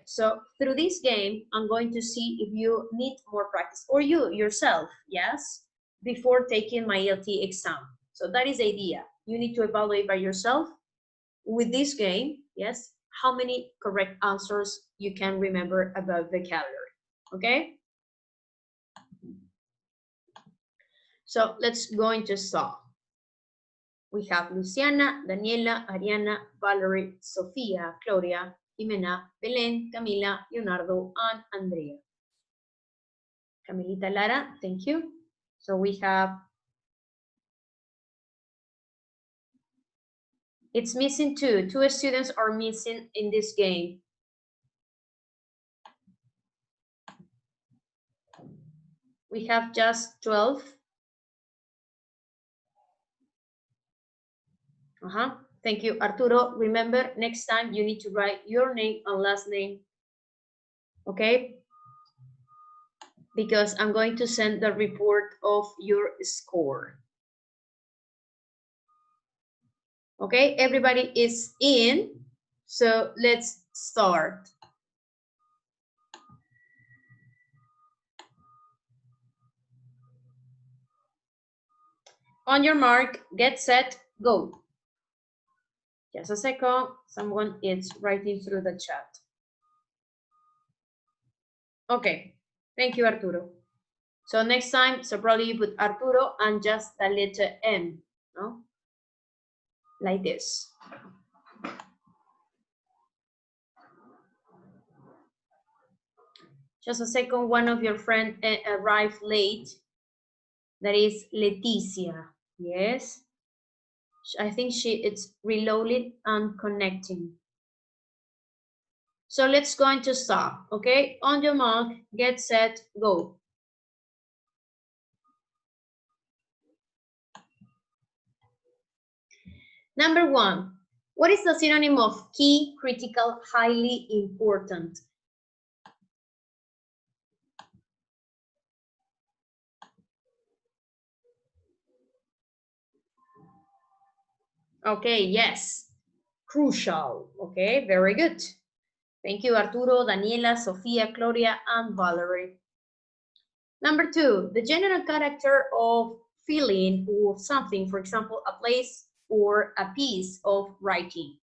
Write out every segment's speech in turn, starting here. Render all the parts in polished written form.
Perfect. So through this game, I'm going to see if you need more practice, or you yourself, yes, before taking my LT exam. So that is the idea. You need to evaluate by yourself with this game, yes, how many correct answers you can remember about vocabulary, okay? So let's go into start. We have Luciana, Daniela, Ariana, Valerie, Sofia, Gloria, Jimena, Belén, Camila, Leonardo, and Andrea. Camilita Lara, thank you. So we have, it's missing two. Two students are missing in this game. We have just 12. Thank you, Arturo. Remember, next time you need to write your name and last name, okay? Because I'm going to send the report of your score. Okay, everybody is in, so let's start. On your mark, get set, go. Just a second, someone is writing through the chat. Okay, thank you, Arturo. So next time, so probably you put Arturo and just the letter M, no? Like this. Just a second, one of your friends arrived late. That is Leticia, yes? I think it's reloading and connecting. So let's go into start, okay? On your mark, get set, go. Number one, what is the synonym of key, critical, highly important? Okay, yes, crucial, okay, very good. Thank you, Arturo, Daniela, Sofia, Gloria, and Valerie. Number two, the general character of feeling or something, for example, a place or a piece of writing.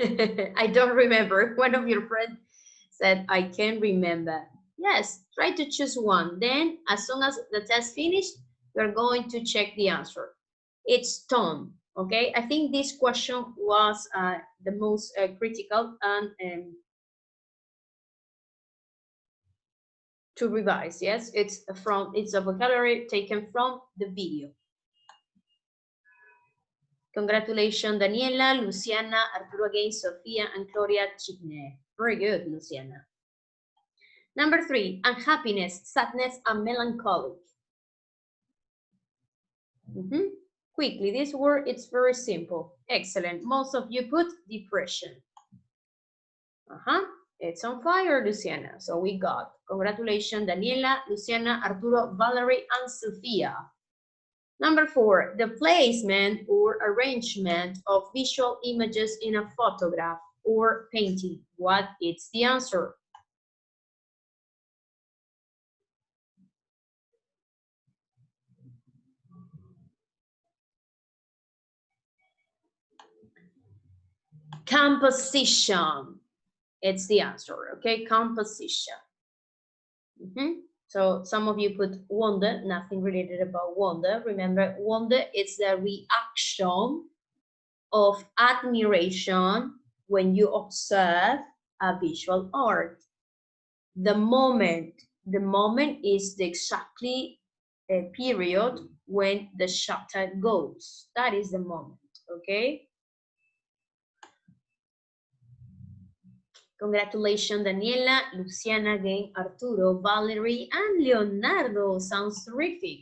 I don't remember. One of your friends said, I can't remember. Yes, try to choose one. Then, as soon as the test finished, you're going to check the answer. It's tone, okay? I think this question was the most critical and to revise, yes? It's a vocabulary taken from the video. Congratulations, Daniela, Luciana, Arturo again, Sofia, and Gloria Chigner. Very good, Luciana. Number three, unhappiness, sadness, and melancholy. Quickly, this word, it's very simple. Excellent. Most of you put depression. It's on fire, Luciana. So we got, congratulations, Daniela, Luciana, Arturo, Valerie, and Sofia. Number four, the placement or arrangement of visual images in a photograph or painting. What is the answer? Composition. It's the answer, okay? Composition. So some of you put wonder, nothing related about wonder. Remember, wonder is the reaction of admiration when you observe a visual art. The moment is the exactly period when the shutter goes. That is the moment, okay? Congratulations, Daniela, Luciana again, Arturo, Valerie, and Leonardo. Sounds terrific.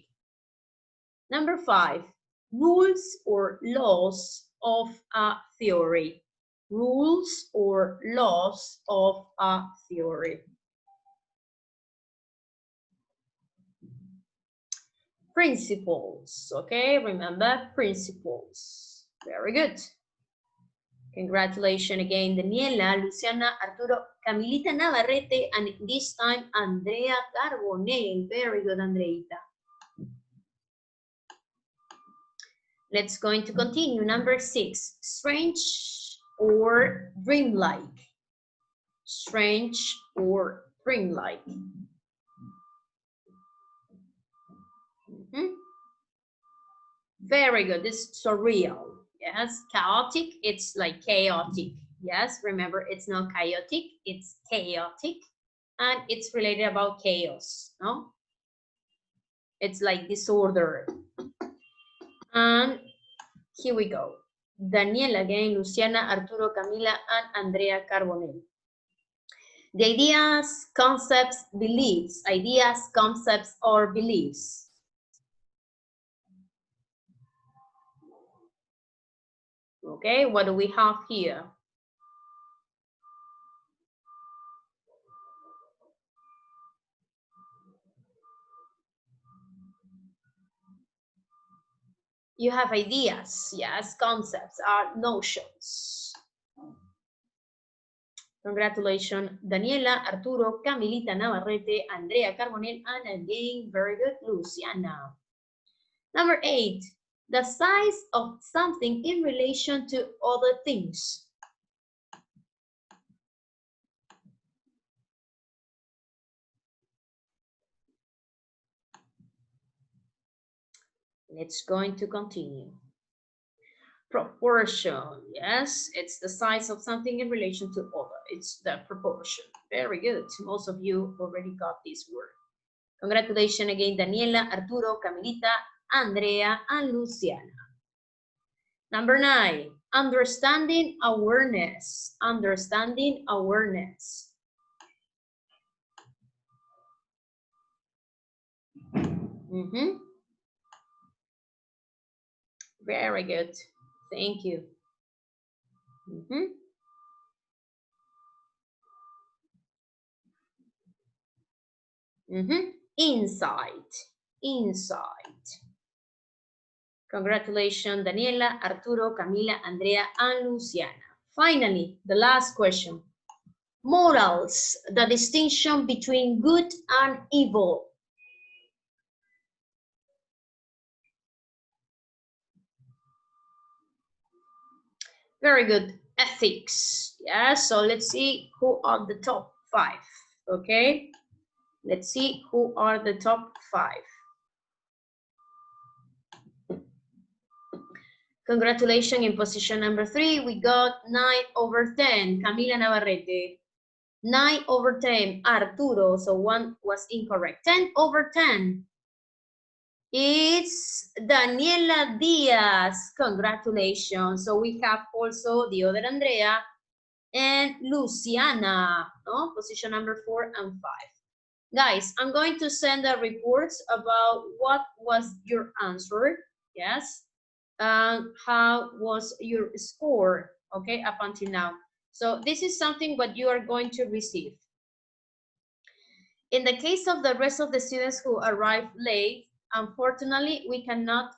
Number five, rules or laws of a theory. Rules or laws of a theory. principles, okay? Remember, principles. Very good. Congratulations again, Daniela, Luciana, Arturo, Camilita Navarrete, and this time, Andrea Carbonell. Very good, Andreita. Let's going to continue. Number 6, strange or dreamlike. Strange or dreamlike. Very good. This is surreal. Yes. Chaotic. It's like chaotic. Yes. Remember, it's not chaotic. It's chaotic, and it's related about chaos. No. It's like disorder. And here we go. Daniela again, Luciana, Arturo, Camila, and Andrea Carbonell. The ideas, concepts, beliefs. Ideas, concepts, or beliefs. Okay, what do we have here? You have ideas, yes, concepts are notions. Congratulations, Daniela, Arturo, Camilita Navarrete, Andrea Carbonell, and again, very good, Luciana. Number 8, the size of something in relation to other things. Let's going to continue. Proportion, yes, it's the size of something in relation to other. It's the proportion. Very good. Most of you already got this word. Congratulations again, Daniela, Arturo, Camilita, Andrea, and Luciana. Number 9, understanding awareness. Understanding awareness. Very good. Thank you. Insight. Insight. Congratulations, Daniela, Arturo, Camila, Andrea, and Luciana. Finally, the last question. Morals, the distinction between good and evil. Very good. Ethics. Yeah, so let's see who are the top 5. Okay, let's see who are the top 5. Congratulations, in position number 3, we got 9/10, Camila Navarrete. 9/10, Arturo, so 1 was incorrect. 10/10, it's Daniela Diaz. Congratulations. So we have also the other Andrea and Luciana, no? Position number 4 and 5. Guys, I'm going to send the reports about what was your answer, yes, and how was your score, okay, up until now. So this is something what you are going to receive. In the case of the rest of the students who arrived late, unfortunately, we cannot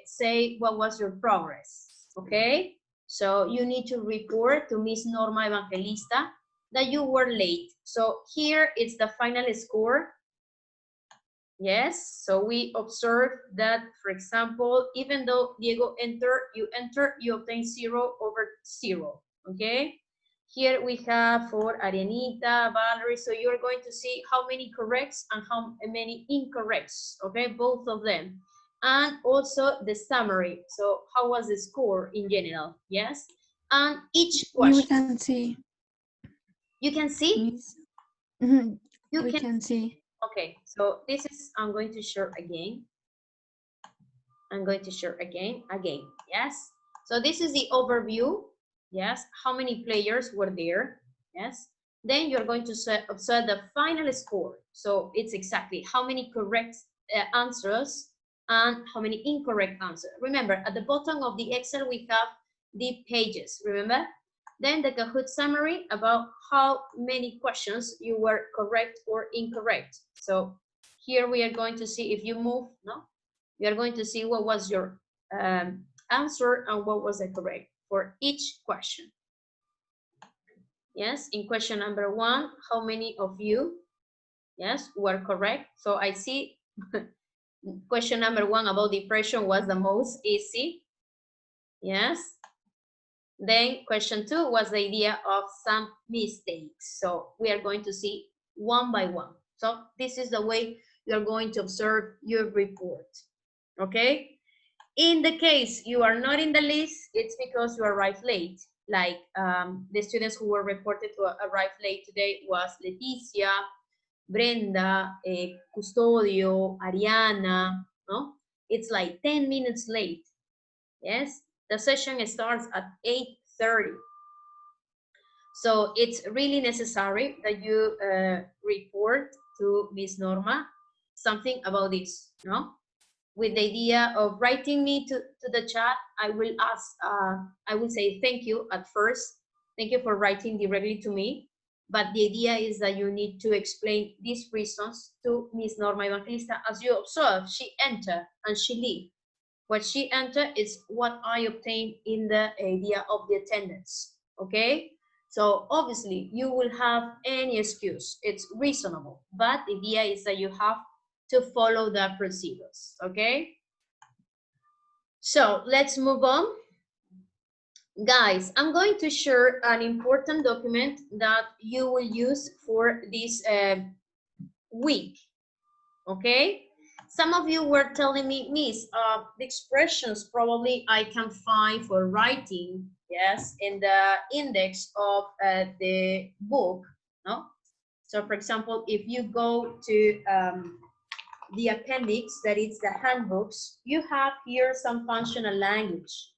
say what was your progress, okay? So you need to report to Miss Norma Evangelista that you were late. So here is the final score. Yes, so we observe that, for example, even though Diego entered, you obtain 0/0, okay? Here we have for Arianita, Valerie, so you're going to see how many corrects and how many incorrects, okay? Both of them. And also the summary, so how was the score in general, yes? And each question. We can see. You can see? We can see. Okay, so this is, I'm going to share again. I'm going to share again, yes? So this is the overview, yes? How many players were there, yes? Then you're going to observe the final score. So it's exactly how many correct answers and how many incorrect answers. Remember, at the bottom of the Excel, we have the pages, remember? Then the Kahoot summary about how many questions you were correct or incorrect. So here we are going to see if you move, no? You are going to see what was your answer and what was the correct for each question. Yes, in question number 1, how many of you, yes, were correct? So I see question number 1 about depression was the most easy. Yes. Then question 2 was the idea of some mistakes. So we are going to see one by one. So this is the way you're going to observe your report. Okay. In the case you are not in the list, it's because you arrived late. Like the students who were reported to arrive late today was Leticia, Brenda, Custodio, Ariana, no? It's like 10 minutes late. Yes, the session starts at 8:30. So it's really necessary that you report to Miss Norma something about this, no? With the idea of writing me to the chat, I will ask, I will say thank you at first. Thank you for writing directly to me. But the idea is that you need to explain these reasons to Miss Norma Evangelista. As you observe, she entered and she leave. What she entered is what I obtained in the idea of the attendance, okay? So obviously you will have any excuse, it's reasonable, but the idea is that you have to follow the procedures, okay? So let's move on. Guys, I'm going to share an important document that you will use for this week, okay? Some of you were telling me, Miss, the expressions probably I can find for writing, yes, in the index of the book, no? So for example, if you go to the appendix, that is the handbooks, you have here some functional language,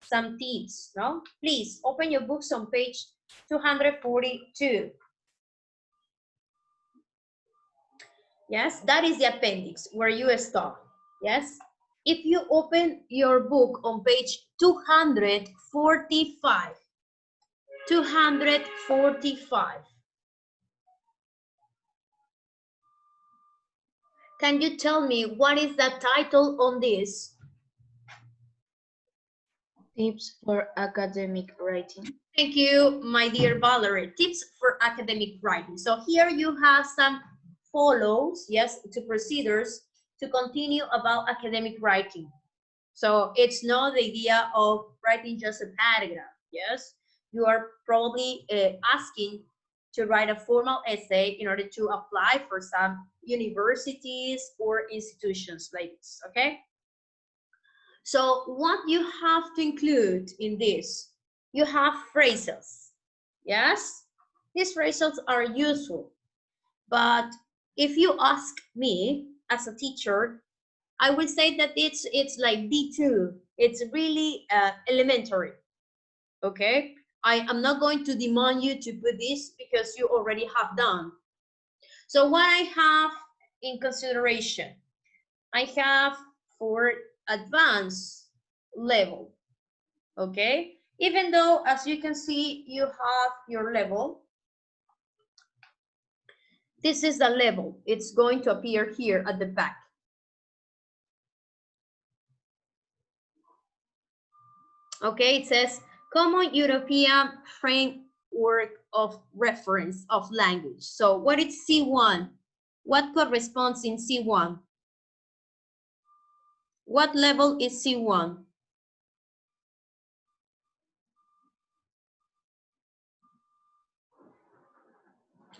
some tips, no? Please open your books on page 242. Yes, that is the appendix where you start. Yes, if you open your book on page 245, 245. Can you tell me what is the title on this? Tips for academic writing. Thank you, my dear Valerie. Tips for academic writing. So here you have some follows, yes, to procedures to continue about academic writing. So it's not the idea of writing just a paragraph, yes? You are probably asking to write a formal essay in order to apply for some universities or institutions like this, okay? So what you have to include in this, you have phrases, yes? These phrases are useful, but if you ask me as a teacher, I would say that it's like B2. It's really elementary, okay? I am not going to demand you to put this because you already have done. So what I have in consideration, I have for advanced level, okay? Even though, as you can see, you have your level. This is the level. It's going to appear here at the back. Okay, it says Common European Framework of Reference of Language. So what is C1? What corresponds in C1? What level is C1?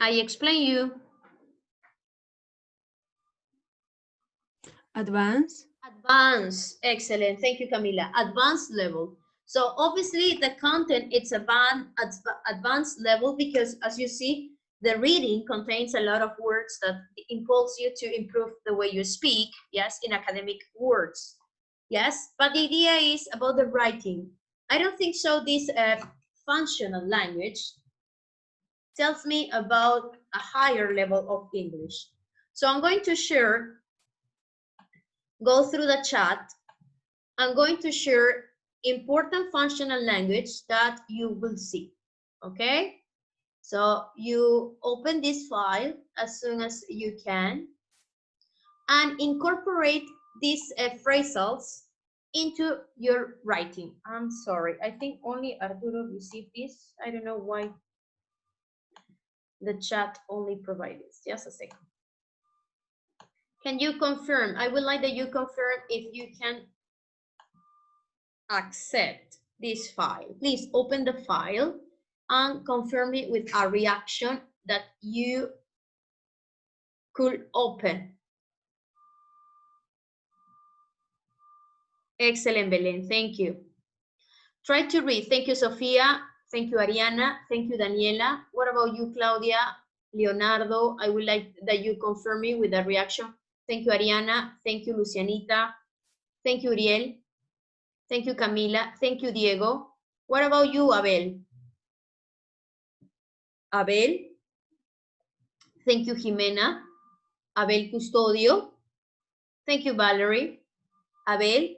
I explain you. Advanced. Advanced, excellent. Thank you, Camila. Advanced level. So obviously the content, it's advanced level because as you see, the reading contains a lot of words that impulse you to improve the way you speak, yes, in academic words. Yes, but the idea is about the writing. I don't think so this functional language tells me about a higher level of English. So I'm going to share, go through the chat. I'm going to share important functional language that you will see, okay? So you open this file as soon as you can and incorporate these phrasals into your writing. I'm sorry, I think only Arturo received this. I don't know why the chat only provides this. Just a second. Can you confirm? I would like that you confirm if you can accept this file. Please open the file and confirm it with a reaction that you could open. Excellent, Belén. Thank you. Try to read. Thank you, Sofia. Thank you, Ariana. Thank you, Daniela. What about you, Claudia? Leonardo, I would like that you confirm me with a reaction. Thank you, Ariana. Thank you, Lucianita. Thank you, Uriel. Thank you, Camila. Thank you, Diego. What about you, Abel? Abel. Thank you, Jimena. Abel Custodio. Thank you, Valerie. Abel.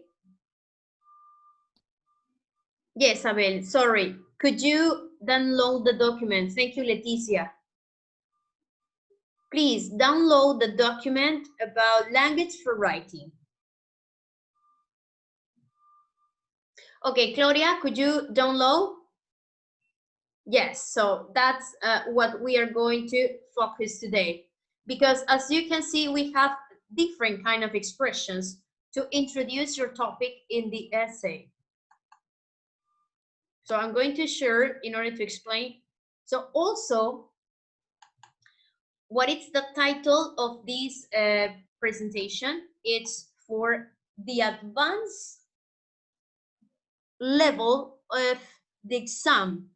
Yes, Abel, sorry. Could you download the document? Thank you, Leticia. Please download the document about language for writing. Okay, Claudia, could you download? Yes, so that's what we are going to focus today. Because as you can see, we have different kind of expressions to introduce your topic in the essay. So I'm going to share in order to explain. So also, what is the title of this presentation? It's for the advanced level of the exam.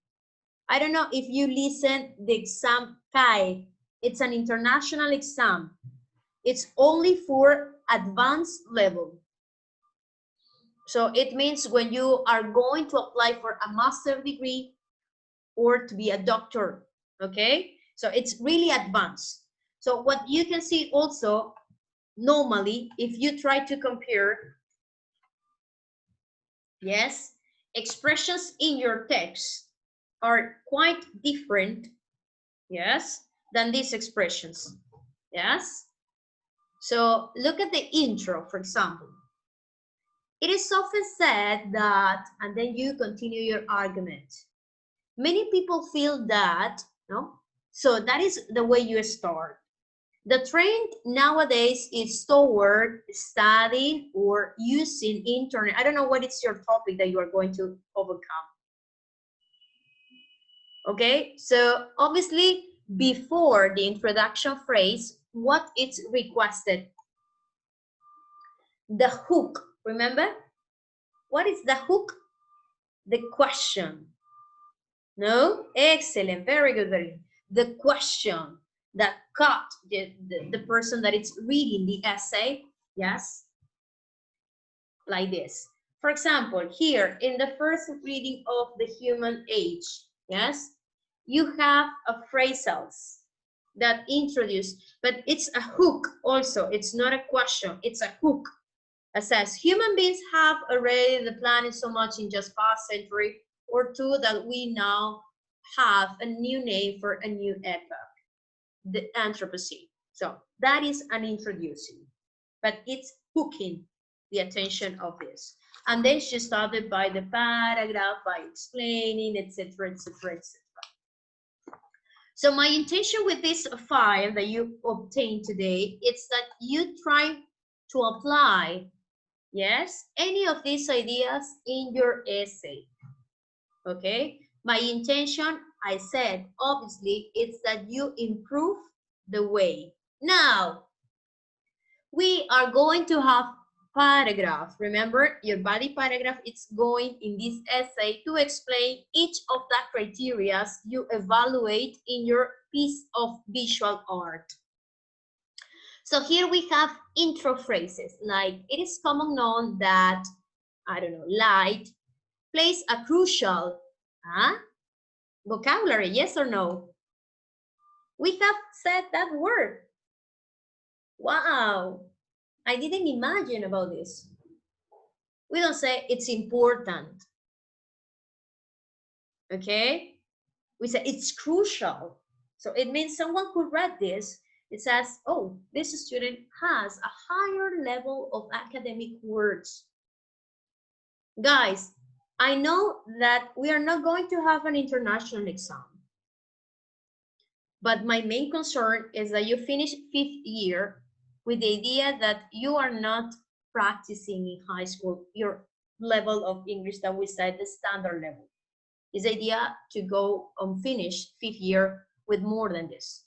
I don't know if you listen the exam CAE. It's an international exam. It's only for advanced level. So it means when you are going to apply for a master's degree or to be a doctor, okay? So it's really advanced. So what you can see also, normally, if you try to compare, yes, expressions in your text are quite different, yes, than these expressions, yes? So look at the intro, for example. It is often said that, and then you continue your argument. Many people feel that, no? So that is the way you start. The trend nowadays is toward studying or using internet. I don't know what is your topic that you are going to overcome. Okay, so obviously before the introduction phrase, what is requested? The hook, remember? What is the hook? The question. No? Excellent, very good, very good. The question that caught the person that is reading the essay, yes? Like this. For example, here in the first reading of the human age, yes? You have a phrasals that introduce, but it's a hook also. It's not a question, it's a hook. It says, human beings have already the planet so much in just past century or two that we now have a new name for a new epoch, the Anthropocene. So that is an introducing, but it's hooking the attention of this. And then she started by the paragraph, by explaining, etc., etc., etc. So my intention with this file that you obtained today is that you try to apply, yes, any of these ideas in your essay, okay? My intention, I said, obviously, is that you improve the way. Now, we are going to have paragraph. Remember, your body paragraph is going in this essay to explain each of the criteria you evaluate in your piece of visual art. So here we have intro phrases, like it is common known that, I don't know, light plays a crucial vocabulary, yes or no? We have said that word. Wow, I didn't imagine about this. We don't say it's important, okay? We say it's crucial. So it means someone could read this It says, oh, this student has a higher level of academic words. Guys, I know that we are not going to have an international exam, but my main concern is that you finish 5th year with the idea that you are not practicing in high school your level of English that we said the standard level. Is the idea to go and finish 5th year with more than this.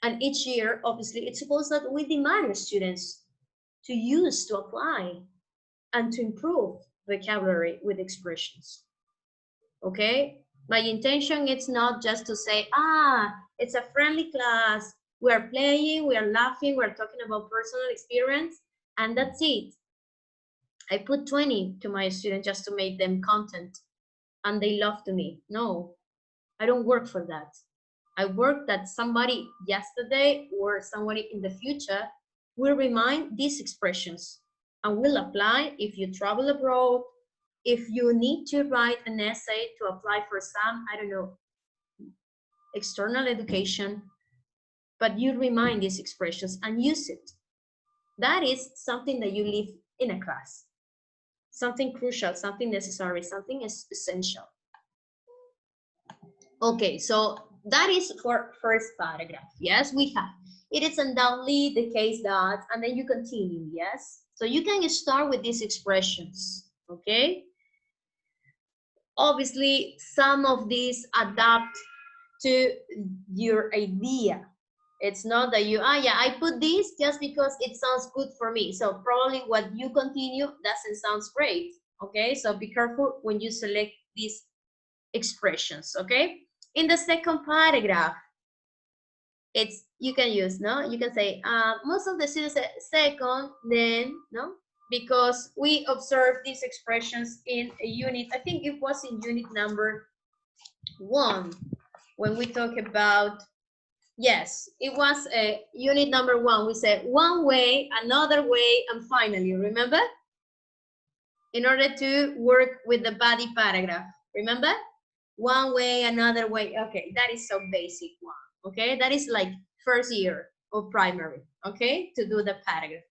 And each year, obviously, it's supposed that we demand students to use, to apply, and to improve vocabulary with expressions. Okay? My intention is not just to say, it's a friendly class, we are playing, we are laughing, we're talking about personal experience, and that's it. I put 20 to my students just to make them content, and they love to me. No, I don't work for that. I work that somebody yesterday or somebody in the future will remind these expressions and will apply if you travel abroad, if you need to write an essay to apply for some, I don't know, external education, but you remind these expressions and use it. That is something that you leave in a class, something crucial, something necessary, something essential. Okay, so that is for first paragraph. Yes, we have. It is undoubtedly the case that, and then you continue, yes? So you can start with these expressions, okay? Obviously, some of these adapt to your idea. It's not that you, yeah, I put this just because it sounds good for me. So probably what you continue doesn't sound great, okay? So be careful when you select these expressions, okay? In the second paragraph, it's, you can use, no? You can say, most of the students say second, then, no? Because we observe these expressions in a unit, I think it was in unit number 1, when we talk about, yes, it was unit number 1. We said one way, another way, and finally, remember? In order to work with the body paragraph, remember? One way, another way. Okay, that is so basic one. Okay, that is like first year of primary. Okay, to do the paragraph.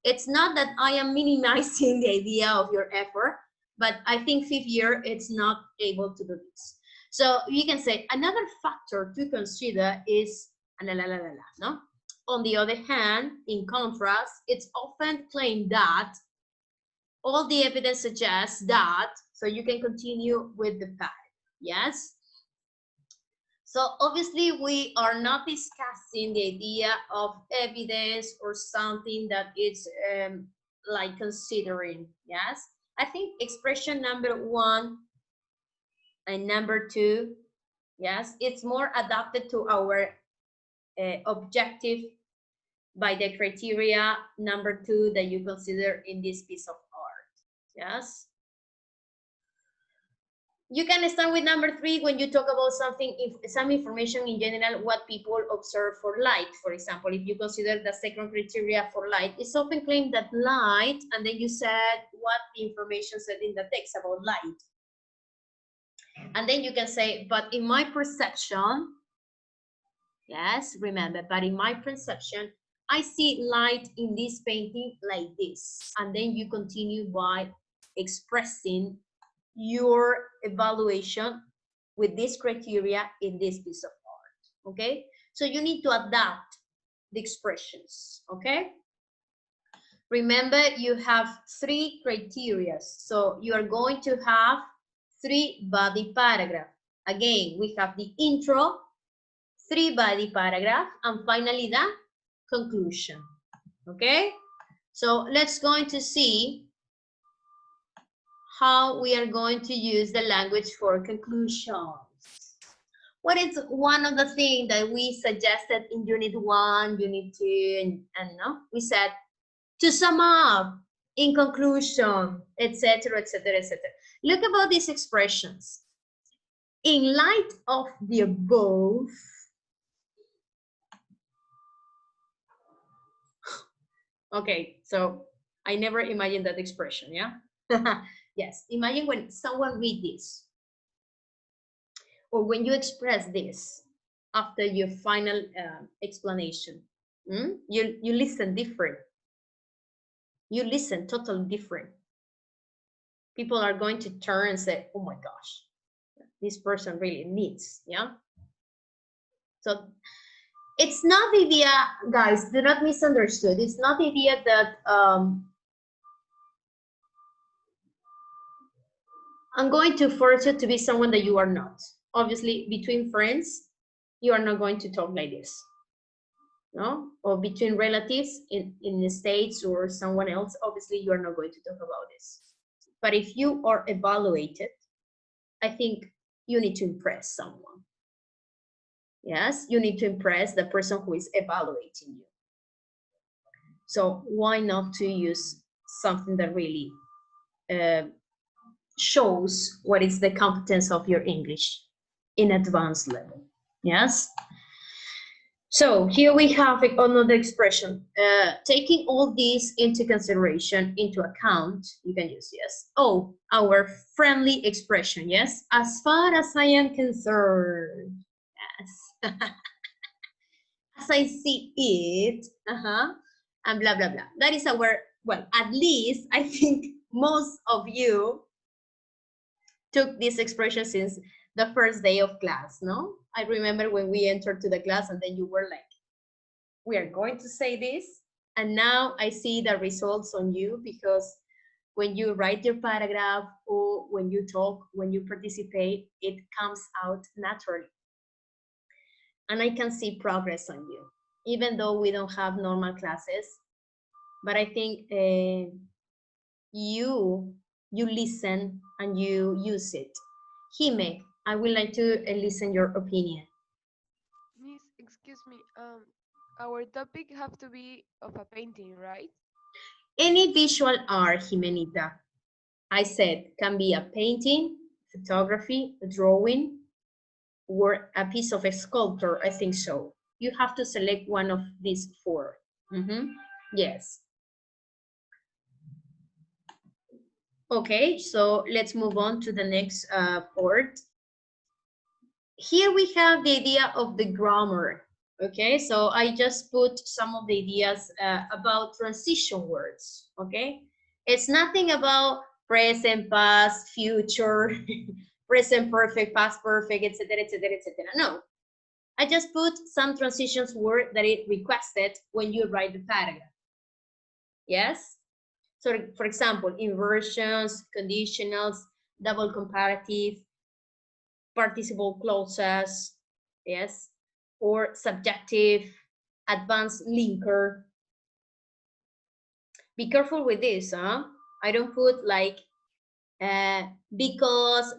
It's not that I am minimizing the idea of your effort, but I think 5th year it's not able to do this. So you can say another factor to consider is no? On the other hand, in contrast, it's often claimed that all the evidence suggests that, so you can continue with the paragraph. Yes. So obviously we are not discussing the idea of evidence or something that is like considering. Yes. I think expression number 1 and number 2, yes, it's more adapted to our objective by the criteria number 2 that you consider in this piece of art. Yes. You can start with number 3 when you talk about something, some information in general, what people observe for light. For example, if you consider the second criteria for light, it's often claimed that light, and then you said what the information said in the text about light. And then you can say, but in my perception, yes, remember, but in my perception, I see light in this painting like this. And then you continue by expressing your evaluation with this criteria in this piece of art, okay? So you need to adapt the expressions, okay? Remember, you have 3 criteria. So you are going to have 3 body paragraph. Again, we have the intro, 3 body paragraph, and finally the conclusion, okay? So let's going to see how we are going to use the language for conclusions. What is one of the things that we suggested in unit 1, unit 2, and no? We said to sum up, in conclusion, etc., etc., etc. Look about these expressions. In light of the above, okay, so I never imagined that expression, yeah? Yes, imagine when someone read this, or when you express this, after your final explanation. You listen different. You listen totally different. People are going to turn and say, oh my gosh, this person really needs, yeah? So it's not the idea, guys, do not misunderstood. It's not the idea that I'm going to force you to be someone that you are not. Obviously, between friends, you are not going to talk like this, no? Or between relatives in the States or someone else, obviously you are not going to talk about this. But if you are evaluated, I think you need to impress someone. Yes, you need to impress the person who is evaluating you. So why not to use something that really shows what is the competence of your English in advanced level? Yes. So here we have another expression. Taking all these into consideration, into account, you can use yes. Oh, our friendly expression, yes. As far as I am concerned, yes. As I see it, and blah, blah, blah. That is our, well, at least I think most of you took this expression since the first day of class, no? I remember when we entered to the class and then you were like, we are going to say this. And now I see the results on you because when you write your paragraph or when you talk, when you participate, it comes out naturally. And I can see progress on you, even though we don't have normal classes. But I think you listen and you use it. Hime, I would like to listen your opinion. Miss, excuse me. Our topic have to be of a painting, right? Any visual art, Jimenita, I said, can be a painting, photography, a drawing, or a piece of a sculpture. I think so. You have to select one of these four. Yes. Okay, so let's move on to the next part. Here we have the idea of the grammar. Okay, so I just put some of the ideas about transition words. Okay, it's nothing about present, past, future, present perfect, past perfect, etc., etc., etc. No, I just put some transitions word that it requested when you write the paragraph. Yes. So, for example, inversions, conditionals, double comparative, participle clauses, yes, or subjective, advanced linker. Be careful with this, huh? I don't put like because,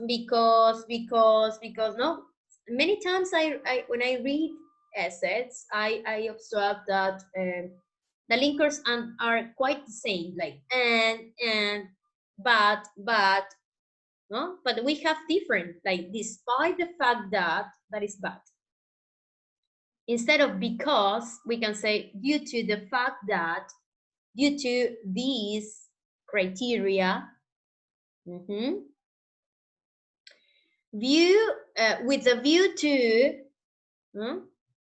no. Many times I when I read essays, I observe that the linkers are quite the same, like and, but, no? But we have different, like despite the fact that is but. Instead of because, we can say due to the fact that, due to these criteria, view with a view to,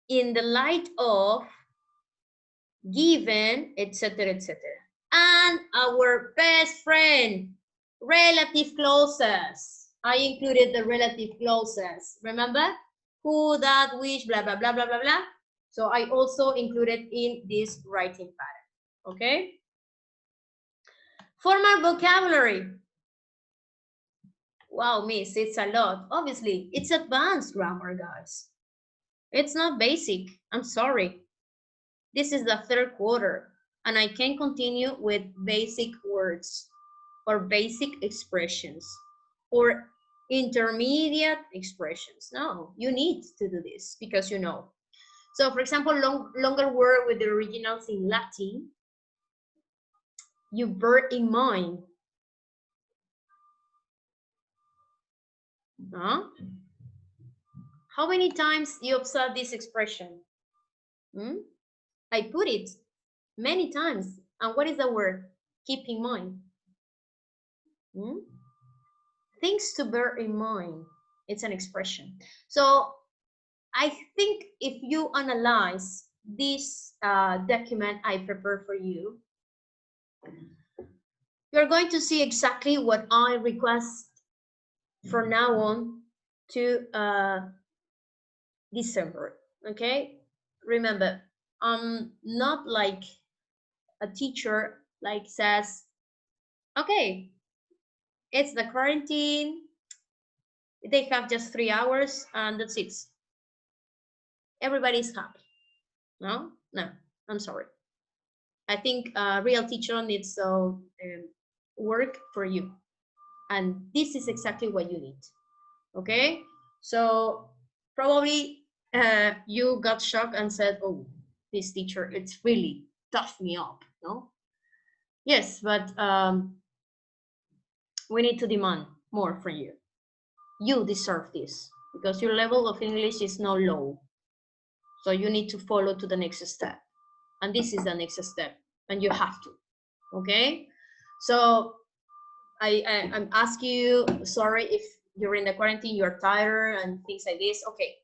in the light of, given, etc., etc. And our best friend, relative clauses. I included the relative clauses. Remember? Who, that, which, blah, blah, blah, blah, blah, blah. So I also included in this writing pattern. Okay? Formal vocabulary. Wow, miss, it's a lot. Obviously, it's advanced grammar, guys. It's not basic. I'm sorry. This is the third quarter, and I can continue with basic words or basic expressions or intermediate expressions. No, you need to do this because you know. So, for example, longer word with the originals in Latin, you bear in mind. Huh? How many times you observe this expression? I put it many times. And what is the word? Keep in mind. Things to bear in mind. It's an expression. So I think if you analyze this document I prepared for you, you're going to see exactly what I request from now on to December. Okay, remember, I'm not like a teacher like says, okay, it's the quarantine, they have just 3 hours and that's it, everybody's happy. No, I'm sorry. I think a real teacher needs to work for you, and this is exactly what you need. Okay, so probably you got shocked and said, oh, this teacher, it's really tough me up. No, yes, but we need to demand more from you. You deserve this because your level of English is not low, so you need to follow to the next step, and this is the next step, and you have to. Okay, so I'm asking you, sorry if you're in the quarantine, you're tired and things like this. Okay,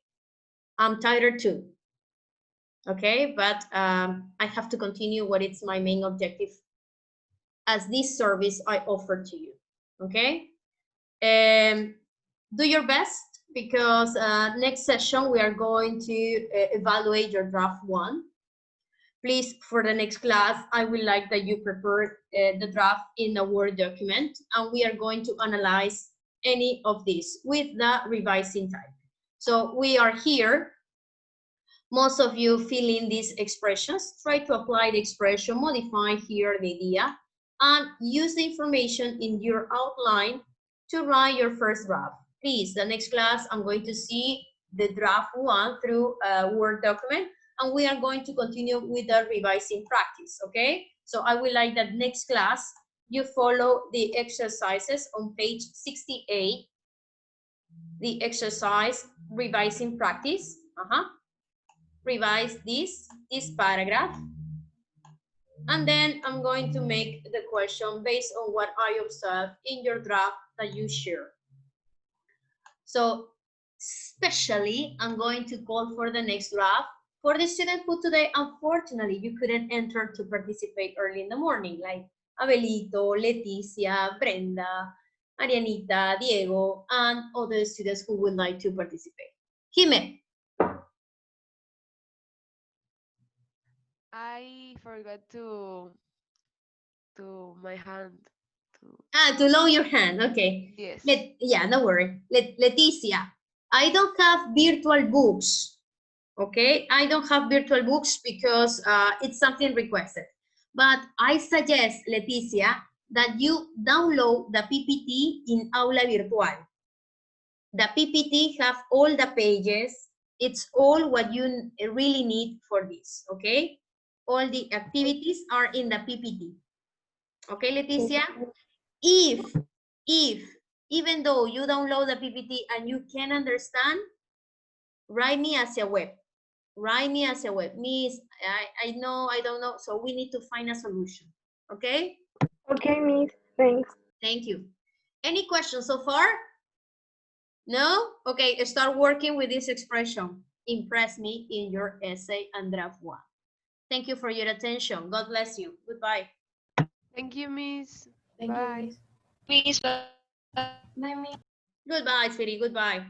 I'm tired too. Okay, but I have to continue what is my main objective as this service I offer to you. Okay, do your best because next session we are going to evaluate your draft 1. Please, for the next class, I would like that you prepare the draft in a Word document, and we are going to analyze any of this with the revising type. So we are here. Most of you fill in these expressions, try to apply the expression, modify here the idea, and use the information in your outline to write your first draft. Please, the next class, I'm going to see the draft 1 through a Word document, and we are going to continue with the revising practice, okay? So I would like that next class, you follow the exercises on page 68, the exercise revising practice. Revise this paragraph, and then I'm going to make the question based on what I observed in your draft that you share. So especially I'm going to call for the next draft for the student who today unfortunately you couldn't enter to participate early in the morning, like Abelito, Leticia, Brenda, Arianita, Diego, and other students who would like to participate. Jime. I forgot to my hand to To lower your hand, okay. yes. No worry. Leticia, I don't have virtual books, okay? I don't have virtual books because it's something requested. But I suggest, Leticia, that you download the PPT in Aula Virtual. The PPT have all the pages. It's all what you really need for this, okay? All the activities are in the PPT. Okay, Leticia? If even though you download the PPT and you can understand, write me as a web. Write me as a web. Miss, I know, I don't know. So we need to find a solution. Okay? Okay, Miss. Thanks. Thank you. Any questions so far? No? Okay, start working with this expression. Impress me in your essay and draft 1. Thank you for your attention. God bless you. Goodbye. Thank you, Miss. Thank you, Bye. Miss. Miss, bye. Goodbye, sweetie. Goodbye.